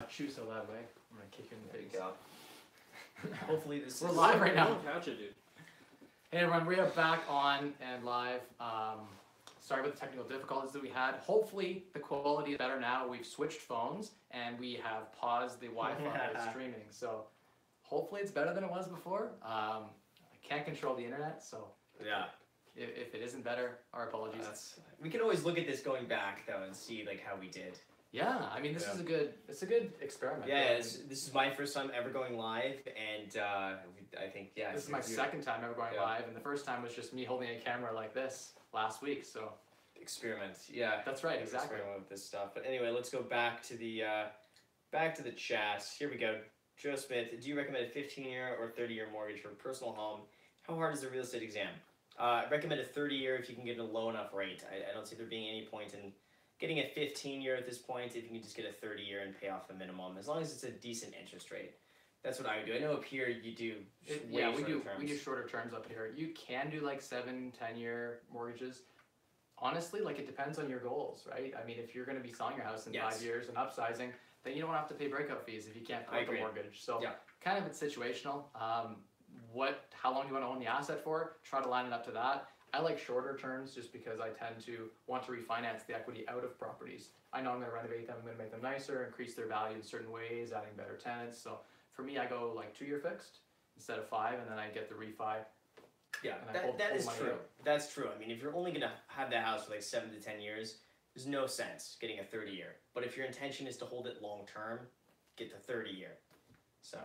chew so loud, way. I'm gonna kick you in the face. Hopefully this. We're live right now. Don't catch it, dude. Hey everyone, we are back on and live. Sorry about the technical difficulties that we had. Hopefully the quality is better now. We've switched phones and we have paused the Wi-Fi streaming. So hopefully it's better than it was before. I can't control the internet, so yeah. If it isn't better, our apologies. We can always look at this going back though and see like how we did. Yeah, I mean it's a good experiment. Yeah, this is my first time ever going live, and I think this is my second time ever going live, and the first time was just me holding a camera like this last week. So experiment, yeah. That's right, exactly. Experiment with this stuff. But anyway, let's go back to the chat. Here we go. Joe Smith, do you recommend a 15-year or 30-year mortgage for a personal home? How hard is the real estate exam? I recommend a 30-year if you can get a low enough rate. I don't see there being any point in getting a 15-year at this point if you can just get a 30-year and pay off the minimum, as long as it's a decent interest rate. That's what I would do. I know up here you do we do shorter terms up here. You can do like 7-10-year mortgages. Honestly, like it depends on your goals, right? I mean, if you're going to be selling your house in 5 years and upsizing, then you don't have to pay breakout fees if you can't pay the mortgage. So kind of it's situational. How long do you want to own the asset for? Try to line it up to that. I like shorter terms just because I tend to want to refinance the equity out of properties. I know I'm going to renovate them, I'm going to make them nicer, increase their value in certain ways, adding better tenants. So for me, I go like 2-year fixed instead of 5, and then I get the refi. Yeah, that is true. That's true. I mean, if you're only going to have that house for like 7 to 10 years, there's no sense getting a 30-year. But if your intention is to hold it long term, get the 30-year. So,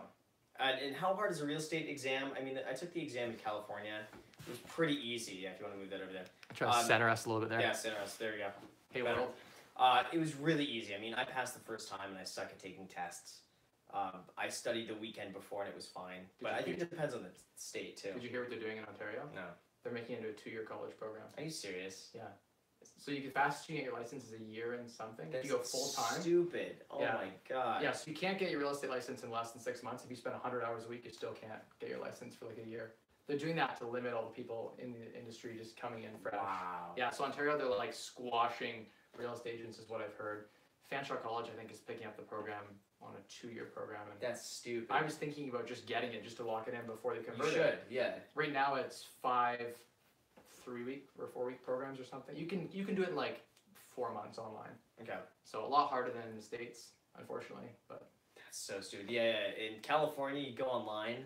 and how hard is a real estate exam? I mean, I took the exam in California. It was pretty easy. Yeah, if you want to move that over there. Try to center us a little bit there. Yeah, center us. There you go. Hey, world. It was really easy. I mean, I passed the first time, and I suck at taking tests. I studied the weekend before, and it was fine. But I think it depends on the state, too. Did you hear what they're doing in Ontario? No. They're making it into a 2-year college program. Are you serious? Yeah. So you can fastest you get your license is a year and something. That's you go full time. Stupid. Oh my god. Yeah, so you can't get your real estate license in less than 6 months. If you spend 100 hours a week, you still can't get your license for like a year. They're doing that to limit all the people in the industry just coming in fresh. Wow. Yeah, so Ontario, they're like squashing real estate agents is what I've heard. Fanshawe College, I think, is picking up the program on a 2-year program. And that's stupid. I was thinking about just getting it just to lock it in before they convert it. You should, yeah. Right now it's 5 3-week or 4-week programs or something. You can do it in like 4 months online. Okay. So a lot harder than in the States, unfortunately. But that's so stupid. Yeah. In California, you go online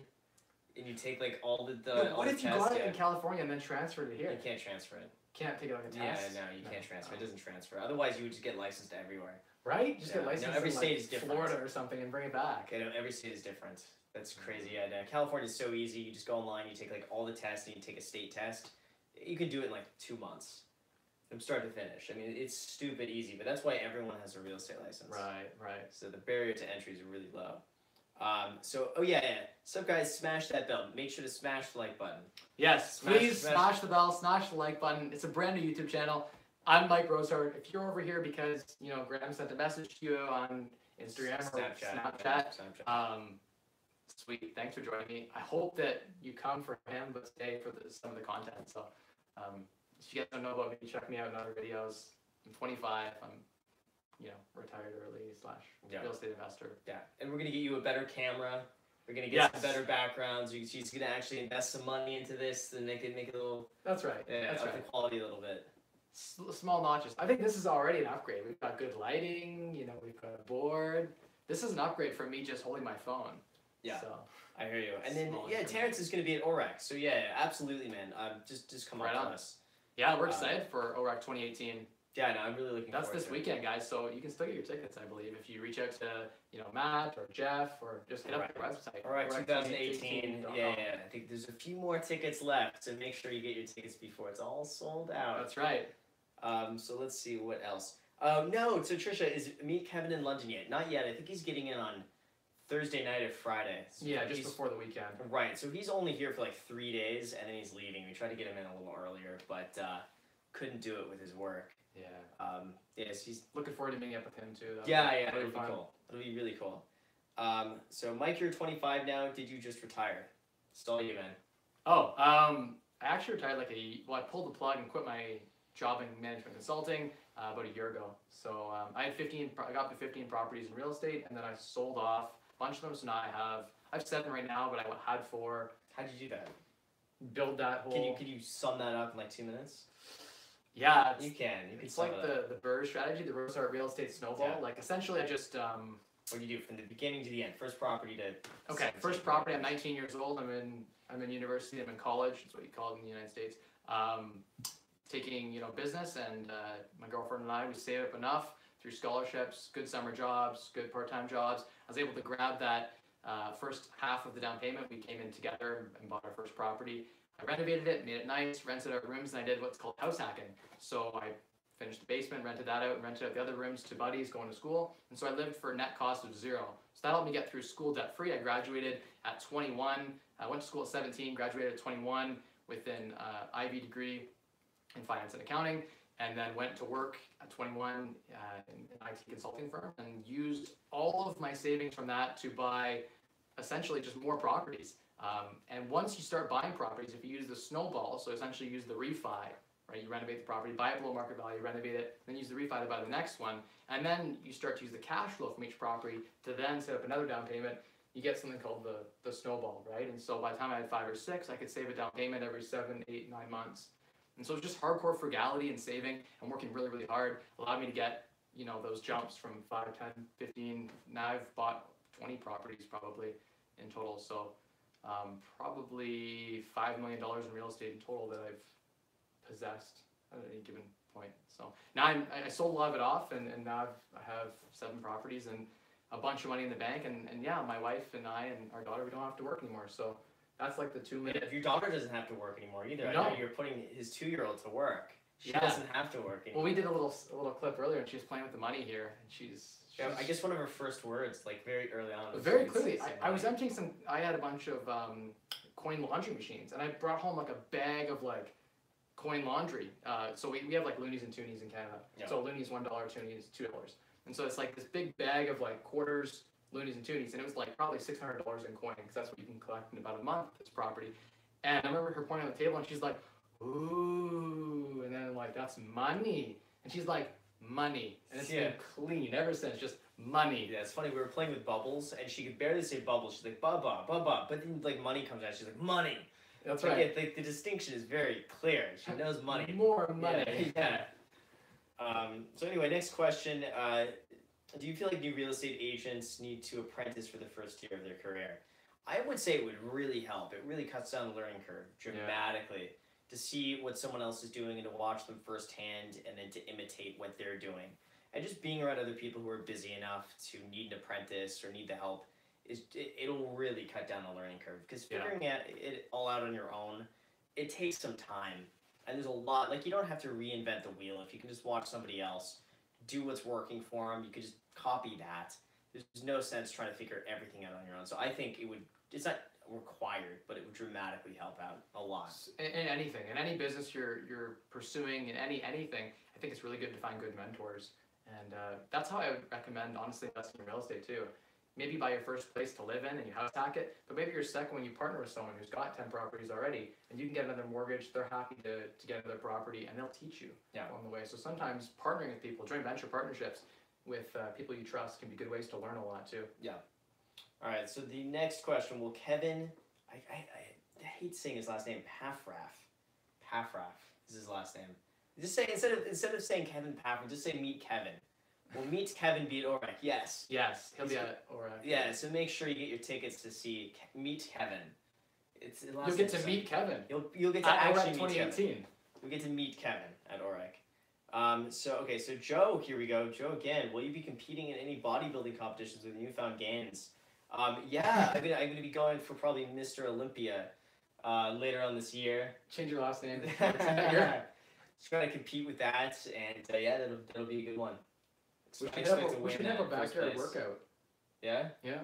and you take like all the what if you got it in California and then transferred it here? You can't transfer it. Can't take it like a test? Yeah, no, you can't transfer. It doesn't transfer. Otherwise, you would just get licensed everywhere. Right? Just get licensed every in state like is different. Florida or something and bring it back. Every state is different. That's crazy. Yeah, no, California's so easy. You just go online, you take like all the tests, and you take a state test. You can do it in like 2 months. From start to finish. I mean, it's stupid easy, but that's why everyone has a real estate license. Right. So the barrier to entry is really low. So guys, smash that bell. Make sure to smash the like button. Yes, please smash the bell, smash the like button. It's a brand new YouTube channel. I'm Mike Rosehart. If you're over here because, Graham sent a message to you on Instagram or Snapchat. Sweet. Thanks for joining me. I hope that you come for him, but stay for some of the content. So, if you guys don't know about me, check me out in other videos. I'm 25. I'm, retired early / real estate investor. Yeah, and we're gonna get you a better camera. We're gonna get some better backgrounds. She's gonna actually invest some money into this and make it a little. That's right. Yeah, up the quality a little bit. Small notches. I think this is already an upgrade. We've got good lighting. We've got a board. This is an upgrade from me just holding my phone. Yeah. So, I hear you. And then Terrence is gonna be at ORAC. So yeah, absolutely, man. Just come right on us. Yeah, we're excited for ORAC 2018. Yeah, no, I'm really looking forward to it. That's this weekend, guys, so you can still get your tickets, I believe, if you reach out to, Matt or Jeff or just hit up the website. All right, 2018. Yeah. I think there's a few more tickets left, so make sure you get your tickets before it's all sold out. That's right. So let's see what else. No, so Trisha, is Meet Kevin in London yet? Not yet. I think he's getting in on Thursday night or Friday. So yeah, just before the weekend. Right, so he's only here for like 3 days, and then he's leaving. We tried to get him in a little earlier, but couldn't do it with his work. Yeah. Yes, he's looking forward to meeting up with him too. It'll be cool. It'll be really cool. So Mike, you're 25 now. Did you just retire? Stall you, man. I actually retired I pulled the plug and quit my job in management consulting, about a year ago. So I got up to 15 properties in real estate, and then I sold off a bunch of them. So now I have 7 right now, but I had 4. How did you do that? Build that whole. Can you sum that up in like 2 minutes? Yeah, you can. It's like the Burr strategy, the Rosehart real estate snowball. Yeah. Like essentially, I just what do you do from the beginning to the end? First property to. Okay, first property. I'm 19 years old. I'm in university. I'm in college. That's what you call it in the United States. Taking business, and my girlfriend and I, we saved up enough through scholarships, good summer jobs, good part-time jobs. I was able to grab that first half of the down payment. We came in together and bought our first property. I renovated it, made it nice, rented out rooms, and I did what's called house hacking. So I finished the basement, rented that out, and rented out the other rooms to buddies going to school. And so I lived for a net cost of 0. So that helped me get through school debt-free. I graduated at 21. I went to school at 17, graduated at 21 with an IB degree in finance and accounting, and then went to work at 21 in an IT consulting firm, and used all of my savings from that to buy essentially just more properties. And once you start buying properties, if you use the snowball, so essentially use the refi, right? You renovate the property, buy it below market value, renovate it, then use the refi to buy the next one, and then you start to use the cash flow from each property to then set up another down payment. You get something called the snowball, right? And so by the time I had 5 or 6, I could save a down payment every 7, 8, 9 months. And so just hardcore frugality and saving and working really, really hard allowed me to get, those jumps from 5, 10, 15. Now I've bought 20 properties probably in total. So probably $5 million in real estate in total that I've possessed at any given point. So now I sold a lot of it off, and now I have 7 properties and a bunch of money in the bank. And yeah, my wife and I and our daughter, we don't have to work anymore. So that's like the 2 minutes. If your daughter doesn't have to work anymore either, No. I know you're putting his 2-year-old to work. She Yeah. doesn't have to work anymore. Well, we did a little clip earlier, and she was playing with the money here, and she's Yeah, I guess one of her first words, like very early on. very clearly. I was emptying some. I had a bunch of coin laundry machines, and I brought home like a bag of like coin laundry. So we have like loonies and toonies in Canada. Yeah. So loonies $1, toonies $2, and so it's like this big bag of like quarters, loonies and toonies, and it was like probably $600 in coin, because that's what you can collect in about a month. This property, and I remember her pointing on the table, and she's like, "Ooh," and then like, "That's money," and she's like, "Money," and it's been clean ever since, just money. Yeah, it's funny. We were playing with bubbles, and she could barely say bubbles. She's like, "Bubba, bubba," but then like money comes out. She's like, "Money." That's like, right. Yeah, the distinction is very clear. She knows money. More money. Yeah. So anyway, next question. Do you feel like new real estate agents need to apprentice for the first year of their career? I would say it would really help. It really cuts down the learning curve dramatically to see what someone else is doing and to watch them firsthand, and then to imitate what they're doing. And just being around other people who are busy enough to need an apprentice or need the help, it'll really cut down the learning curve. Because figuring it all out on your own, it takes some time. And there's a lot, like, you don't have to reinvent the wheel. If you can just watch somebody else do what's working for them, you could just copy that. There's no sense trying to figure everything out on your own. So I think it's not required, but it would dramatically help out a lot. In anything, in any business you're pursuing, in anything, I think it's really good to find good mentors. And that's how I would recommend, honestly, investing in real estate too. Maybe buy your first place to live in and you house hack it, but maybe your second one you partner with someone who's got 10 properties already, and you can get another mortgage. They're happy to get another property, and they'll teach you along the way. So sometimes partnering with people, joint venture partnerships with people you trust, can be good ways to learn a lot too. Yeah. All right. So the next question, will Kevin? I hate saying his last name. Paffraff is his last name. Just say instead of saying Kevin Paffraff, just say meet Kevin. Well, meet Kevin be at Orek. Yes. Yes, he'll be at Orek. Yeah. So make sure you get your tickets to see Meet Kevin. You'll get to meet Kevin. You'll get to at actually Orek meet Kevin. 2018. You'll get to meet Kevin at Orek. So Joe, here we go. Joe again. Will you be competing in any bodybuilding competitions with Newfound gains? Yeah, I'm gonna be going for probably Mr. Olympia later on this year. Change your last name. Just gotta compete with that, and that'll be a good one. We should have a backyard workout. Yeah? Yeah.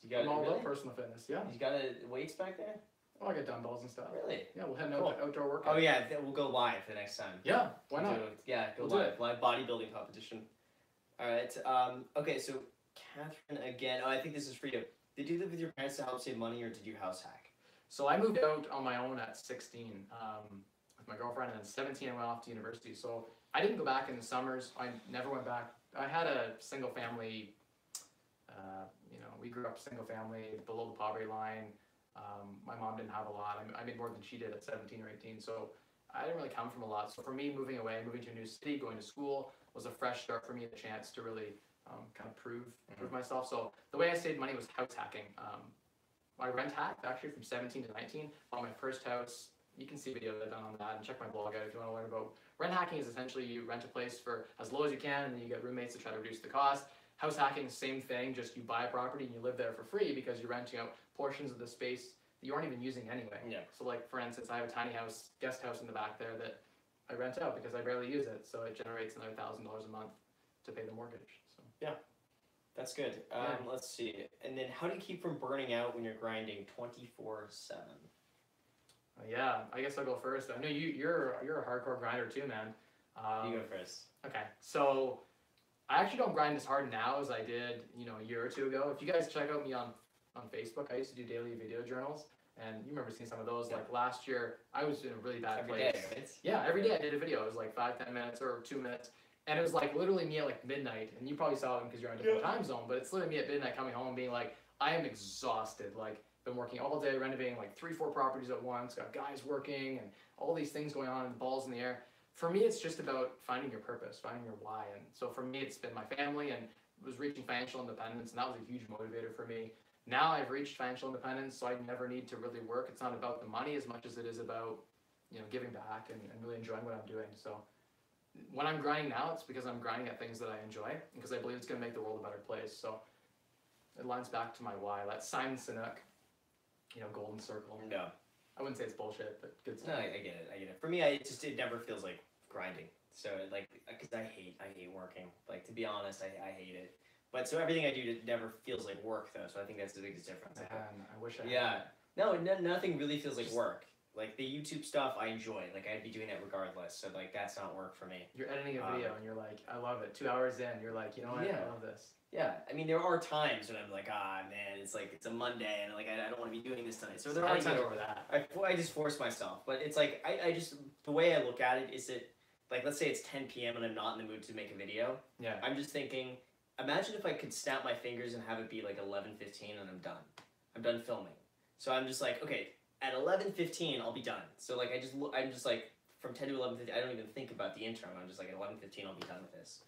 You got I'm all really? about personal fitness, yeah. You got weights back there? Oh, I got dumbbells and stuff. Really? Yeah, we'll head Cool. outdoor workout. Oh yeah, we'll go live the next time. Yeah, why not? Go We'll do live. it. Live bodybuilding competition. Alright, okay, so Catherine again. Oh, I think this is for you. Did you live with your parents to help save money, or did you house hack? So I moved out on my own at 16. my girlfriend, and then 17 I went off to university. So I didn't go back in the summers. I never went back. I had a single family, we grew up single family below the poverty line. My mom didn't have a lot. I made more than she did at 17 or 18. So I didn't really come from a lot. So for me, moving away, moving to a new city, going to school was a fresh start for me, a chance to really kind of prove myself. So the way I saved money was house hacking. I rent hacked actually from 17 to 19. Bought my first house. You can see videos I've done on that and check my blog out if you want to learn about. Rent hacking is essentially you rent a place for as low as you can and then you get roommates to try to reduce the cost. House hacking, same thing, just you buy a property and you live there for free because you're renting out portions of the space that you aren't even using anyway. Yeah. So like for instance, I have a tiny house, guest house in the back there that I rent out because I barely use it. So it generates another $1,000 a month to pay the mortgage. So yeah. That's good. Let's see. And then how do you keep from burning out when you're grinding 24/7? Yeah, I guess I'll go first. I know you're a hardcore grinder too, man. You go first. Okay, so I actually don't grind as hard now as I did, a year or two ago. If you guys check out me on Facebook, I used to do daily video journals, and you remember seeing some of those. Like last year, I was in a really bad Every place. day, right? Yeah, every day I did a video. It was like 5-10 minutes or 2 minutes. And it was like literally me at like midnight, and you probably saw them because you're on a different time zone, but it's literally me at midnight coming home being like, I am exhausted. Like, been working all day renovating like 3-4 properties at once, got guys working and all these things going on and balls in the air. For me, it's just about finding your purpose, finding your why. And so for me, it's been my family and was reaching financial independence, and that was a huge motivator for me. Now I've reached financial independence, so I never need to really work. It's not about the money as much as it is about, giving back and really enjoying what I'm doing. So when I'm grinding now, it's because I'm grinding at things that I enjoy and because I believe it's going to make the world a better place. So it lines back to my why. That Simon Sinek, golden circle. No. I wouldn't say it's bullshit, but good stuff. No, I get it. For me, it never feels like grinding. So because I hate working. Like, to be honest, I hate it. But so everything I do never feels like work though. So I think that's the biggest difference. Man, I wish I Yeah. had. No, nothing really feels like work. Like the YouTube stuff, I enjoy. Like I'd be doing that regardless. So like that's not work for me. You're editing a video and you're like, I love it. 2 hours in, you're like, you know what? Yeah. I love this. Yeah, I mean there are times when I'm like, man, it's a Monday and like I don't want to be doing this tonight. So there How are do you times get over that? I just force myself. But it's like I just the way I look at it is that like let's say it's 10 p.m. and I'm not in the mood to make a video. Yeah. I'm just thinking, imagine if I could snap my fingers and have it be like 11:15 and I'm done. I'm done filming. So I'm just like, okay, at 11:15 I'll be done. So like I'm just like from 10 to 11:15 I don't even think about the intro. I'm just like at 11:15 I'll be done with this.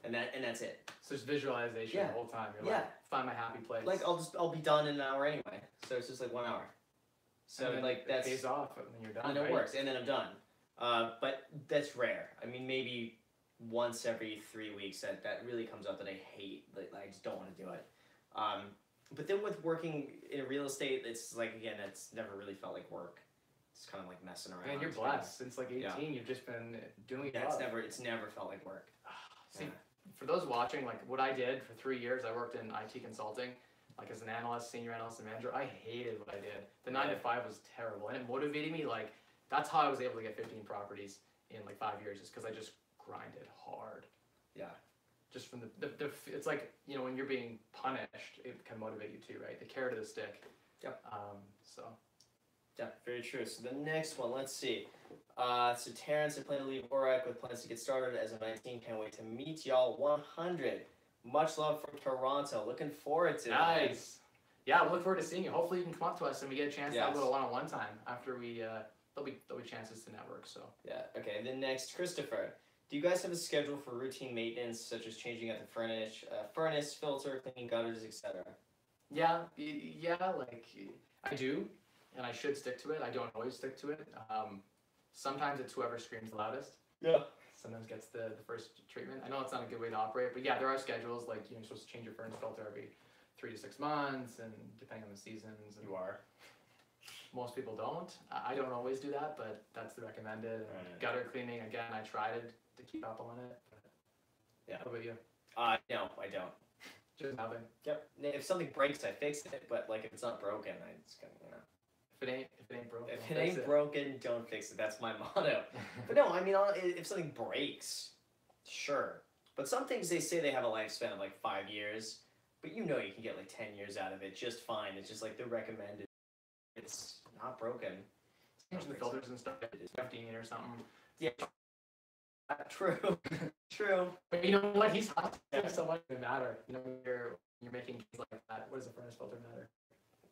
And that's it. So it's visualization the whole time. You're like, find my happy place. Like I'll be done in an hour anyway. So it's just like 1 hour. So like it pays off and then you're done. And it works and then I'm done. But that's rare. I mean maybe once every 3 weeks that really comes up that I hate. Like I just don't want to do it. But then with working in real estate, it's like again, it's never really felt like work. It's kind of like messing around. And you're blessed. Since like 18, you've just been doing it. Yeah, it's never felt like work. See, for those watching, like what I did for 3 years, I worked in IT consulting, like as an analyst, senior analyst, and manager. I hated what I did. The 9 to 5 was terrible, and it motivated me. Like that's how I was able to get 15 properties in like 5 years, is because I just grinded hard. Yeah. Just from the it's like when you're being punished, it can motivate you too, right? The carrot or the stick. Yep. So. Yeah, very true. So the next one, let's see. So Terrence, I plan to leave Warwick with plans to get started as a 19. Can't wait to meet y'all. 100. Much love from Toronto. Looking forward to it. Nice. Yeah, I look forward to seeing you. Hopefully you can come up to us and we get a chance to have a little one-on-one time after we. There'll be chances to network. So. Yeah. Okay. Then next, Christopher. Do you guys have a schedule for routine maintenance, such as changing out the furnace, filter, cleaning gutters, etc.? Yeah. Like I do. And I should stick to it. I don't always stick to it. Sometimes it's whoever screams the loudest. Yeah. Sometimes gets the first treatment. I know it's not a good way to operate, but yeah, there are schedules. Like you're supposed to change your furnace filter every 3 to 6 months, and depending on the seasons. And you are. Most people don't. I don't always do that, but that's the recommended. Right. Gutter cleaning, again, I tried to keep up on it. But yeah. What about you? No, I don't. Just nothing. Yep. If something breaks, I fix it. But like if it's not broken, I just kind of If it ain't broken, if it ain't broken, don't fix it. That's my motto. But no, I mean, if something breaks, sure. But some things they say they have a lifespan of like 5 years, but you can get like 10 years out of it just fine. It's just like the recommended. It's not broken. changing the filters and stuff. It's 15 or something. Yeah. True. True. But you know what? He's hot so much it matter. You know, when you're making things like that. What does the furnace filter matter?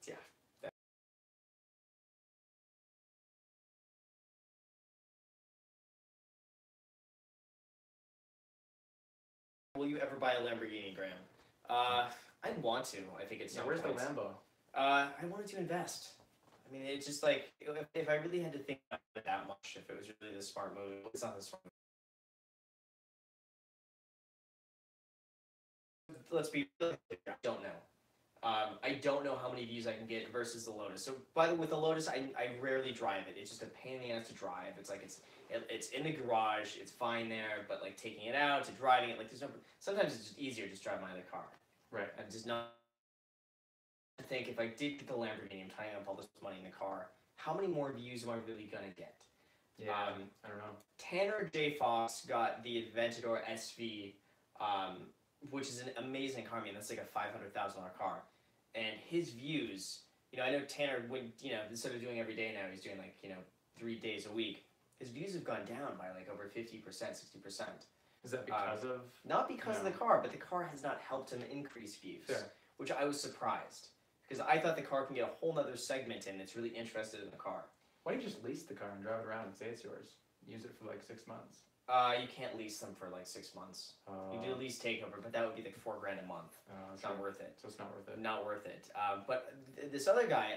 Yeah. Will you ever buy a Lamborghini, Graham? I want to. I think it's. Yeah, where's the Lambo? I wanted to invest. I mean, it's just like if I really had to think about it that much, if it was really the smart move, it's not the smart move. Let's be realistic. I don't know. I don't know how many views I can get versus the Lotus. So, with the Lotus, I rarely drive it. It's just a pain in the ass to drive. It's like it's in the garage. It's fine there, but like taking it out to driving it, like there's no. Sometimes it's just easier to just drive my other car. Right. I'm just not. I think if I did get the Lamborghini, I'm tying up all this money in the car. How many more views am I really gonna get? Yeah. I don't know. Tanner J. Fox got the Aventador SV, which is an amazing car. I mean, that's like a $500,000 car. And his views, you know, I know Tanner, when, you know, instead of doing every day now, he's doing like, you know, 3 days a week. His views have gone down by like over 50%, 60%. Is that because of? Not because of the car, but the car has not helped him increase views, which I was surprised. Because I thought the car can get a whole nother segment in that's really interested in the car. Why don't you just lease the car and drive it around and say it's yours? Use it for like 6 months. You can't lease them for like 6 months. You do lease takeover, but that would be like $4 grand a month. It's not worth it. So it's not worth it. Not worth it. But this other guy,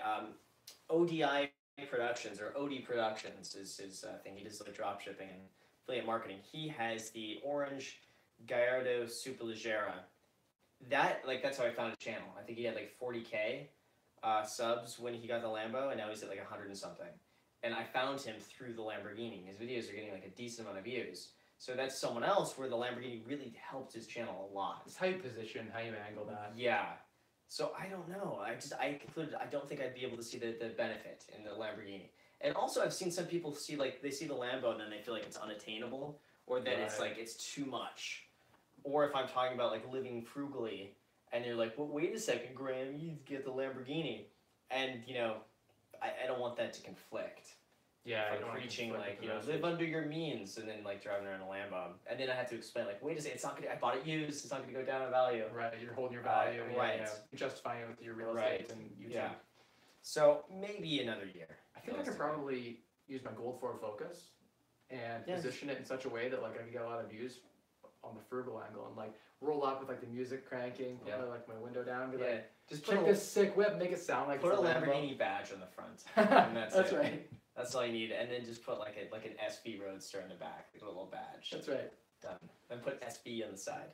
ODI Productions or OD Productions is his thing. He does like drop shipping and affiliate marketing. He has the orange Gallardo Superleggera. That's how I found his channel. I think he had like 40K subs when he got the Lambo, and now he's at like 100 and something. And I found him through the Lamborghini. His videos are getting like a decent amount of views. So that's someone else where the Lamborghini really helped his channel a lot. It's how you position, how you angle that. Yeah. So I don't know. I concluded I don't think I'd be able to see the benefit in the Lamborghini. And also I've seen some people they see the Lambo and then they feel like it's unattainable, or that it's like it's too much. Or if I'm talking about like living frugally and they're like, well, wait a second, Graham, you get the Lamborghini. And you know, I don't want that to conflict. Yeah, I'm preaching like, you know, live under your means, and then like driving around a Lambo, and then I have to explain like, wait a second, it's not gonna. I bought it used. It's not gonna go down in value. Right, you're holding your value. Right. Yeah. You're justifying it with your real estate and YouTube. Yeah. So maybe another year. I think I could probably use my gold forward focus and position it in such a way that like I could get a lot of views on the frugal angle and like roll up with like the music cranking, put like my window down, be like, just check this sick whip, make it sound like put it's a Lamborghini badge on the front. And that's right. That's all you need, and then just put like an SV Roadster in the back, like a little badge. That's right. Done. Then put SV on the side.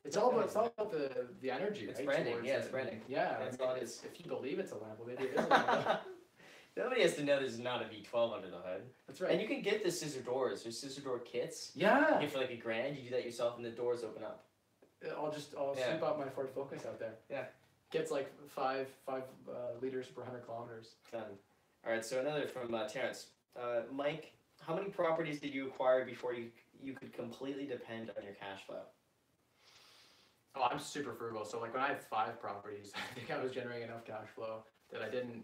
It's all about the energy. It's right? branding. Towards It's branding. Yeah, that's all it is. If you believe it's a Lambo, maybe it is a Lambo. Nobody has to know there's not a V12 under the hood. That's right. And you can get the scissor doors. There's scissor door kits. Yeah. You get for like $1,000. You do that yourself, and the doors open up. I'll sweep out my Ford Focus out there. Yeah. Gets like 5 liters per 100 kilometers. Done. All right. So another from Terrence. Mike, how many properties did you acquire before you could completely depend on your cash flow? Oh, I'm super frugal. So like when I had 5 properties, I think I was generating enough cash flow that I didn't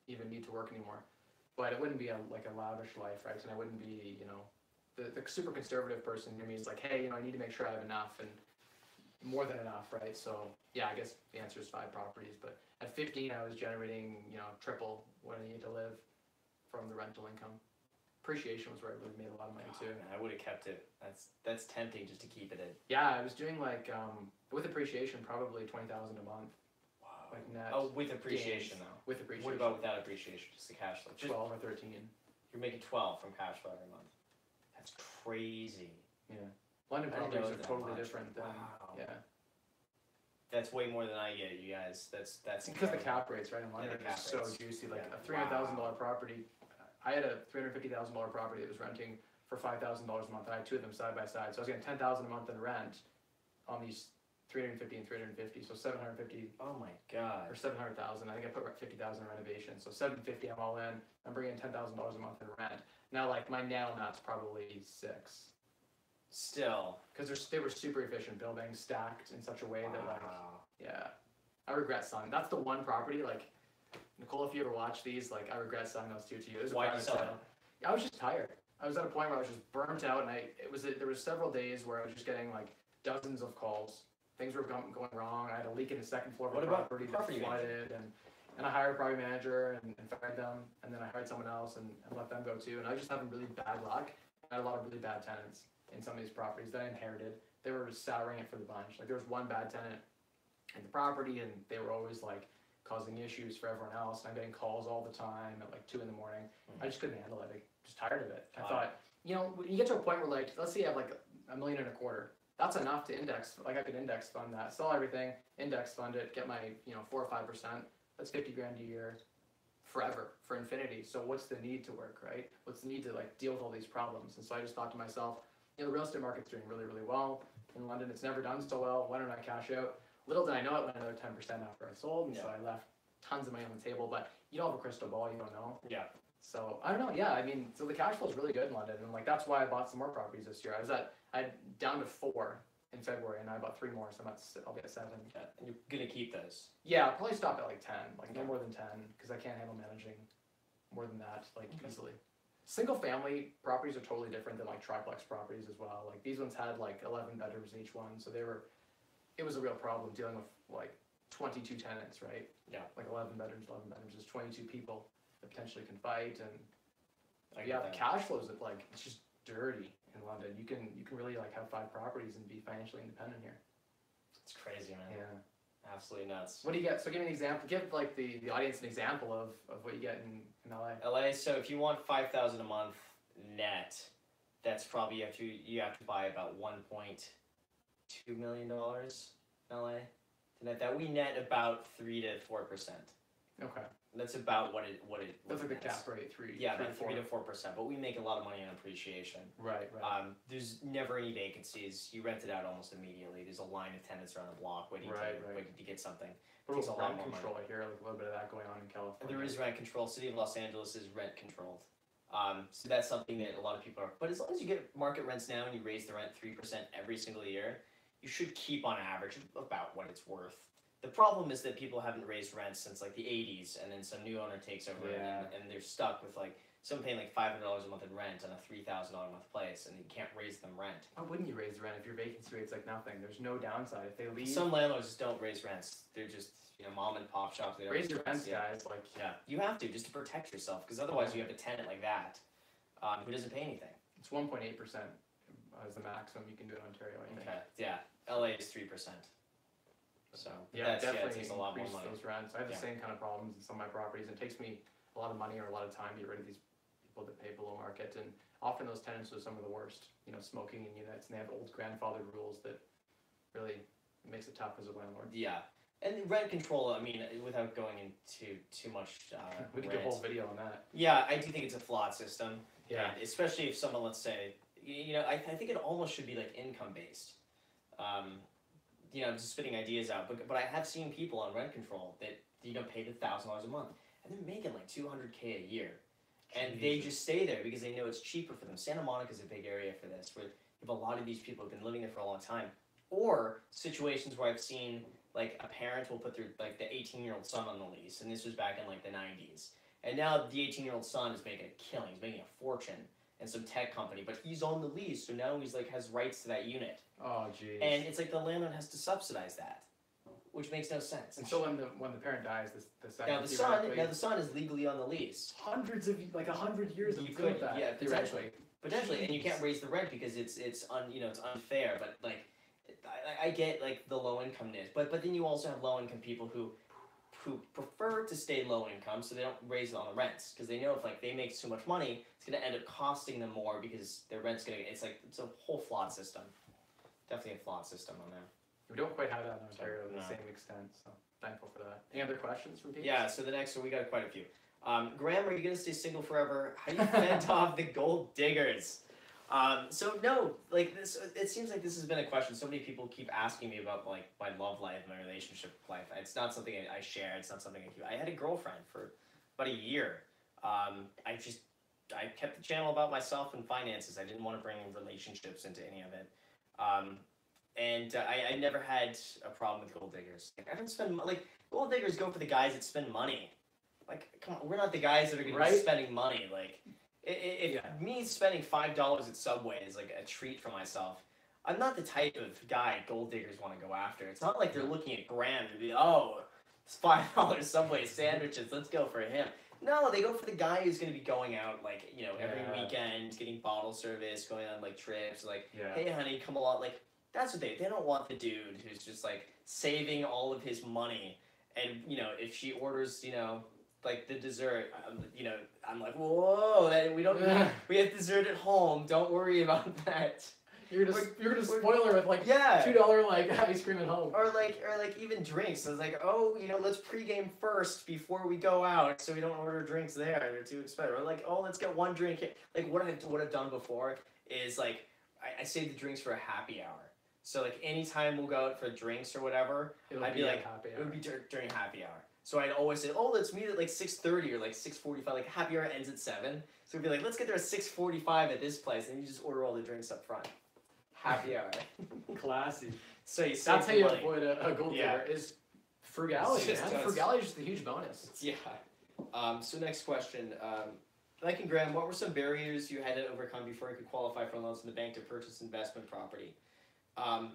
even need to work anymore. But it wouldn't be a lavish life, right? And I wouldn't be, you know, the super conservative person in me is like, hey, you know, I need to make sure I have enough and more than enough, right? So yeah, I guess the answer is 5 properties. But at 15, I was generating, you know, triple what I needed to live from the rental income. Appreciation was where I really made a lot of money too. Man, I would have kept it. That's tempting just to keep it in. Yeah, I was doing like with appreciation probably 20,000 a month. Wow. Like net. Oh, with appreciation gains. though. With appreciation. What about without appreciation? Just the cash flow. 12 or 13. You're making 12 from cash flow every month. That's crazy. Yeah. London properties are totally different than yeah. That's way more than I get, you guys. That's because the cap rates, right? In London are so juicy. Like a $300,000 property. I had a $350,000 property that was renting for $5,000 a month. I had 2 of them side by side, so I was getting $10,000 a month in rent on these 350 and 350. So 750. Oh my god. Or 700,000. I think I put 50,000 in renovation. So 750. I'm all in. I'm bringing $10,000 a month in rent. Now, like my nail nut's probably 6. Still, because they were super efficient buildings, stacked in such a way that like, yeah, I regret selling. That's the one property like Nicole, if you ever watch these, like I regret selling those two to you. It was a Why did you private sell sale. Yeah, I was just tired. I was at a point where I was just burnt out, and there was several days where I was just getting like dozens of calls. Things were going wrong. I had a leak in the second floor of the property that flooded, and I hired a property manager and fired them, and then I hired someone else and let them go too. And I was just having really bad luck. I had a lot of really bad tenants in some of these properties that I inherited. They were just souring it for the bunch. Like there was one bad tenant in the property, and they were always like causing issues for everyone else. And I'm getting calls all the time at like 2 in the morning. I just couldn't handle it. I just tired of it. I thought, you know, when you get to a point where like, let's say you have like $1.25 million, that's enough to index. Like I could index fund that, sell everything, index fund it, get my 4 or 5%. That's 50 grand a year, forever, for infinity. So what's the need to work, right? What's the need to like deal with all these problems? And so I just thought to myself, the real estate market's doing really, really well in London. It's never done so well. Why don't I cash out? Little did I know it went another 10% after I sold, and so I left tons of money on the table. But you don't have a crystal ball, you don't know. Yeah. So I don't know. Yeah, I mean, so the cash flow is really good in London, and like that's why I bought some more properties this year. I down to 4 in February, and I bought 3 more, so I'll be at 7. Yeah. And you're gonna keep those. Yeah, I'll probably stop at like 10, like no more than 10, because I can't handle managing more than that like easily. Single family properties are totally different than like triplex properties as well. Like these ones had like 11 bedrooms in each one, so it was a real problem dealing with like 22 tenants, right? Yeah. Like 11 bedrooms is 22 people that potentially can fight, and The cash flows that like it's just dirty in London. You can really like have 5 properties and be financially independent here. It's crazy, man. Yeah. Absolutely nuts. What do you get? So give me an example. Give like the audience an example of what you get in LA. LA. So if you want $5,000 a month net, that's probably you have to buy about $1.2 million in LA. That we net about 3 to 4%. Okay. That's about what it. That's like the cap rate, 3. Yeah, 3 about 3 to 4%. But we make a lot of money on appreciation. Right. There's never any vacancies. You rent it out almost immediately. There's a line of tenants around the block waiting to get something. But Takes a lot rent more control, money. I hear like a little bit of that going on in California. There is rent control. City of Los Angeles is rent controlled. So that's something that a lot of people are. But as long as you get market rents now and you raise the rent 3% every single year, you should keep on average about what it's worth. The problem is that people haven't raised rents since like the 80s, and then some new owner takes over, and they're stuck with like someone paying like $500 a month in rent on a $3,000 a month place, and you can't raise them rent. Why wouldn't you raise the rent if your vacancy rate's like nothing? There's no downside if they leave. Some landlords just don't raise rents. They're just mom and pop shops. They don't raise your rents, guys. Like you have to just to protect yourself, because otherwise you have a tenant like that who doesn't pay anything. It's 1.8% as the maximum you can do in Ontario. I think. Okay. Yeah. LA is 3%. So definitely it takes a lot more increase money. those rents. I have the same kind of problems in some of my properties. It takes me a lot of money or a lot of time to get rid of these people that pay below market, and often those tenants are some of the worst. Smoking in units, and they have old grandfather rules that really makes it tough as a landlord. Yeah, and rent control. I mean, without going into too much, we could do a whole video on that. Yeah, I do think it's a flawed system. Yeah, and especially if someone, let's say, I think it almost should be like income based. I'm just spitting ideas out, but I have seen people on rent control that pay $1,000 a month, and they're making like $200K a year, and they just stay there because they know it's cheaper for them. Santa Monica is a big area for this, where you have a lot of these people who've been living there for a long time, or situations where I've seen like a parent will put their like the 18-year-old son on the lease, and this was back in like the 90s, and now the 18-year-old son is making a killing, he's making a fortune in some tech company, but he's on the lease, so now he's like has rights to that unit. Oh, geez. And it's like the landlord has to subsidize that, which makes no sense. And so when the parent dies, the second now the son is legally on the lease. Hundreds of 100 years of could that. Yeah, potentially, and you can't raise the rent because it's unfair. But like, I get like the low income niche, but then you also have low income people who prefer to stay low income, so they don't raise it on the rents because they know if like they make so much money, it's gonna end up costing them more because their rent's gonna. It's a whole flawed system. Definitely a flawed system on there. We don't quite have that in Ontario to the same extent, so thankful for that. Any other questions from people? Yeah, so the next one, we got quite a few. Graham, are you going to stay single forever? How do you fend off the gold diggers? So no, like this, it seems like this has been a question. So many people keep asking me about like my love life, my relationship life. It's not something I share. It's not something I keep. I had a girlfriend for about a year. I kept the channel about myself and finances. I didn't want to bring relationships into any of it. I never had a problem with gold diggers. Like, I don't spend gold diggers go for the guys that spend money. Like, come on, we're not the guys that are going to be spending money. Like, if me spending $5 at Subway is like a treat for myself, I'm not the type of guy gold diggers want to go after. It's not like they're looking at Graham and be, oh, it's $5 Subway sandwiches, let's go for him. No, they go for the guy who's going to be going out, like, you know, every weekend, getting bottle service, going on, like, trips, like, hey, honey, come along. Like, that's what they don't want the dude who's just, like, saving all of his money. And, you know, if she orders, you know, like, the dessert, you know, I'm like, whoa, we have dessert at home. Don't worry about that. You're gonna spoil her with like $2 like ice cream at home. Or like even drinks. So it's like, oh, you know, let's pregame first before we go out, so we don't order drinks there. They're too expensive. Or like, oh, let's get one drink here. Like what I've done before is like I save the drinks for a happy hour. So like anytime we'll go out for drinks or whatever, I'd be like, it would be during happy hour. So I'd always say, oh, let's meet at like 6:30 or like 6:45. Like happy hour ends at 7. So we'd be like, let's get there at 6:45 at this place, and you just order all the drinks up front. Happy hour. Classy. So you that's how you avoid a gold digger is frugality. Frugality is just a huge bonus. Yeah. So next question. Like and Graham, what were some barriers you had to overcome before you could qualify for loans in the bank to purchase investment property?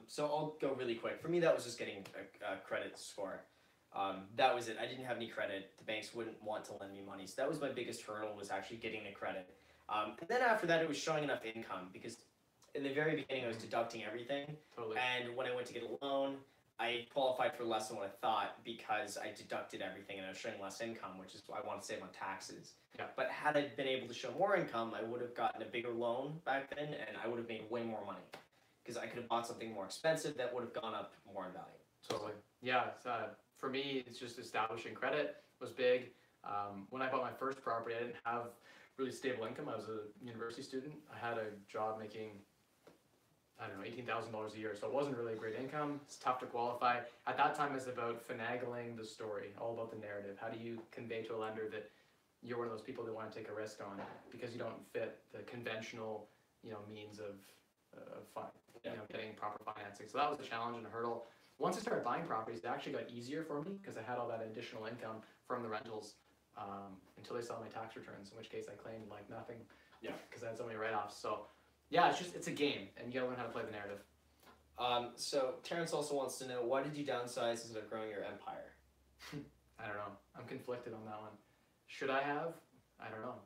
So I'll go really quick. For me, that was just getting a credit score. That was it. I didn't have any credit. The banks wouldn't want to lend me money. So that was my biggest hurdle, was actually getting the credit. And then after that, it was showing enough income, because in the very beginning, I was deducting everything. Totally. And when I went to get a loan, I qualified for less than what I thought because I deducted everything and I was showing less income, which is what I want to save on taxes. Yeah. But had I been able to show more income, I would have gotten a bigger loan back then, and I would have made way more money because I could have bought something more expensive that would have gone up more in value. Totally. Yeah. For me, it's just establishing credit was big. When I bought my first property, I didn't have really stable income. I was a university student. I had a job making, I don't know, $18,000 a year, so it wasn't really a great income. It's tough to qualify. At that time, it's about finagling the story, all about the narrative. How do you convey to a lender that you're one of those people that want to take a risk on because you don't fit the conventional, you know, means of getting proper financing. So that was a challenge and a hurdle. Once I started buying properties, it actually got easier for me because I had all that additional income from the rentals until they saw my tax returns, in which case I claimed like nothing because I had so many write-offs. So yeah, it's a game, and you gotta learn how to play the narrative. So Terrence also wants to know, why did you downsize instead of growing your empire? I don't know. I'm conflicted on that one. Should I have? I don't know.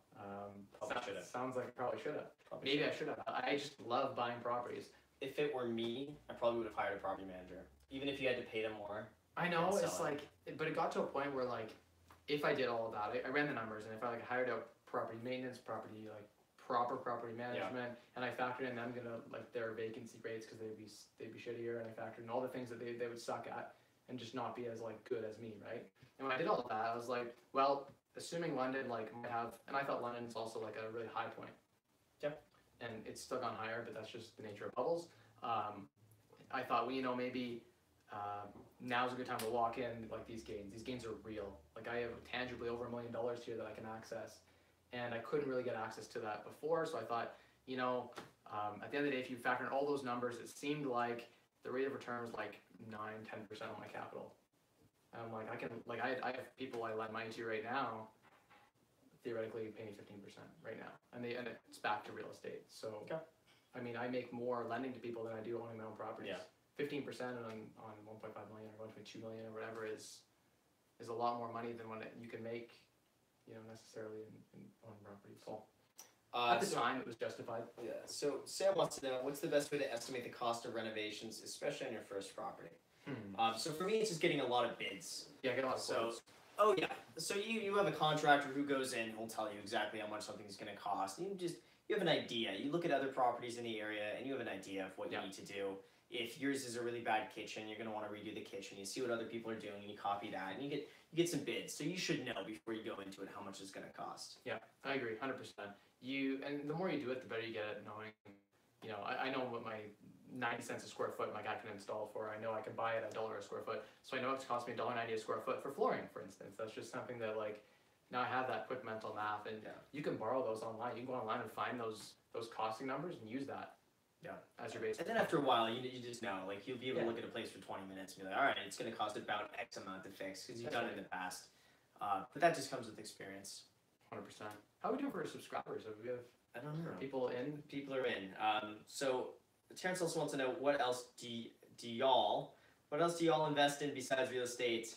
Sounds like I probably should have. Maybe I should have. I just love buying properties. If it were me, I probably would have hired a property manager, even if you had to pay them more. I know, it's like, but it got to a point where like, if I did all of that, I ran the numbers, and if I like hired out property maintenance, property like proper property management, and I factored in them like their vacancy rates because they'd be shittier, and I factored in all the things that they would suck at and just not be as like good as me, right? And when I did all of that, I was like, well, assuming London like might have, and I thought London's also like a really high point. Yep. And it's still gone higher, but that's just the nature of bubbles. I thought, well, you know, maybe now's a good time to lock in like these gains. These gains are real. Like I have tangibly over $1 million here that I can access. And I couldn't really get access to that before, so I thought, you know, at the end of the day, if you factor in all those numbers, it seemed like the rate of return was like 9-10% on my capital. And I'm like, I have people I lend money to right now, theoretically pay me 15% right now, and it's back to real estate. So, I mean, I make more lending to people than I do owning my own properties. Yeah. 15% on 1.5 million or 1.2 million or whatever is a lot more money than what you can make, you know, necessarily in owning properties. Cool. At the time, it was justified. Yeah. So Sam wants to know, what's the best way to estimate the cost of renovations, especially on your first property? So for me, it's just getting a lot of bids. Yeah, get a lot of quotes. Oh yeah. So you have a contractor who goes in, who'll tell you exactly how much something's going to cost. You have an idea. You look at other properties in the area, and you have an idea of what you need to do. If yours is a really bad kitchen, you're going to want to redo the kitchen. You see what other people are doing, and you copy that, and you get some bids. So you should know before you go into it how much it's going to cost. Yeah, I agree, 100%. And the more you do it, the better you get at knowing. You know, I know what my 90 cents a square foot my guy can install for. I know I can buy it at $1 a square foot. So I know it's cost me $1.90 a square foot for flooring, for instance. That's just something that like, now I have that quick mental math, and you can borrow those online. You can go online and find those costing numbers and use that. Yeah, as your base. And then after a while, you just know, like you'll be able to look at a place for 20 minutes and be like, all right, it's going to cost about X amount to fix because you've done it in the past. But that just comes with experience. 100%. How are we doing for subscribers? Have we have I don't know. people in? People are in. So Terrence also wants to know what else do y'all invest in besides real estate,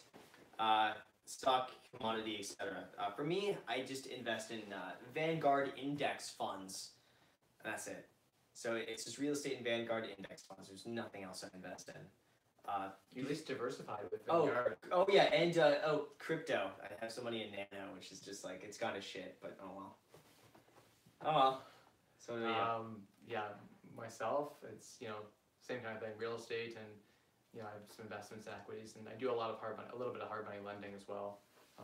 stock, commodity, etc. For me, I just invest in Vanguard index funds. And that's it. So it's just real estate and Vanguard index funds. There's nothing else I invest in. You at least diversified with Vanguard. Oh yeah, and crypto. I have some money in Nano, which is just like it's gone to shit, but oh well. Oh well. So yeah, myself, it's same kind of thing, real estate, and I have some investments in equities, and I do a little bit of hard money lending as well,